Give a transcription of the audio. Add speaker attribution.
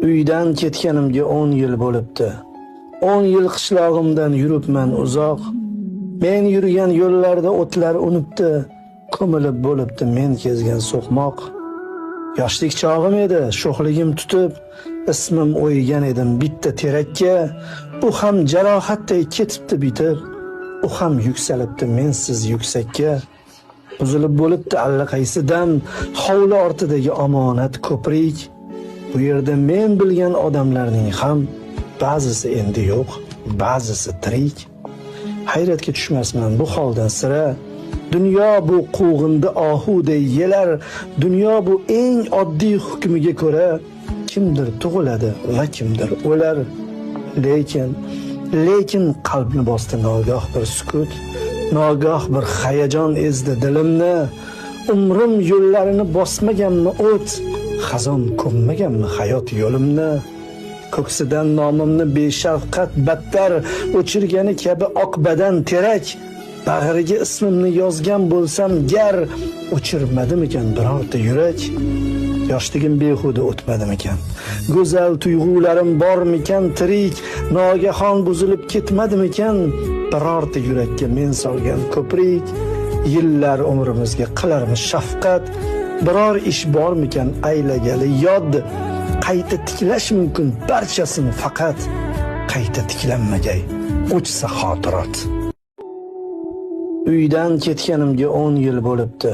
Speaker 1: Uydan ketganimga 10 yil bo'libdi. 10 yil qishlog'imdan yuribman uzoq. Men yurgan yo'llarda o'tlar unibdi, ko'milib bo'libdi men kezgan so'qmoq. Yoshlik chog'im edi, sho'xligim tutib, ismim o'ygan edim bitta terakka. U ham jarohatday ketibdi bitib, u ham yuksalibdi mensiz yuksakka. Buzilib bo'libdi allaqaysidan hovli ortidagi omonat ko'prik. Bu yerda men bilgan odamlarning ham ba'zisi endi yo'q, ba'zisi tirik. Hayratga tushmasman bu holdan sira. Dunyo bu quvg'indi ohuday yelar, dunyo bu eng oddiy hukmiga ko'ra kimdir tug'iladi va kimdir o'lar. Lekin qalbni bosdi nogoh bir sukut, nogoh bir hayajon ezdi dilimni. Umrim yo'llarini bosmaganmi o't, xazon ko'mmaganmi hayot yo'limni. Ko'ksidan nomimni beshafqat battar o'chirgani kabi oqbadan terak. Bag'riga ismimni yozgan bo'lsam gar, o'chirmadimikan birorta yurak? Yoshligim behuda o'tmadimikan? Go'zal tuyg'ularim bormikan tirik? Nogahon buzilib ketmadimikan birorta yurakka men solgan ko'prik? Yillar umrimizga qilarmiz shafqat, biror ish bormikan aylagali yod? Qayta tiklash mumkin barchasini, faqat qayta tiklanmagay o'chsa xotirot. Uydan ketganimga 10 yil bo'libdi.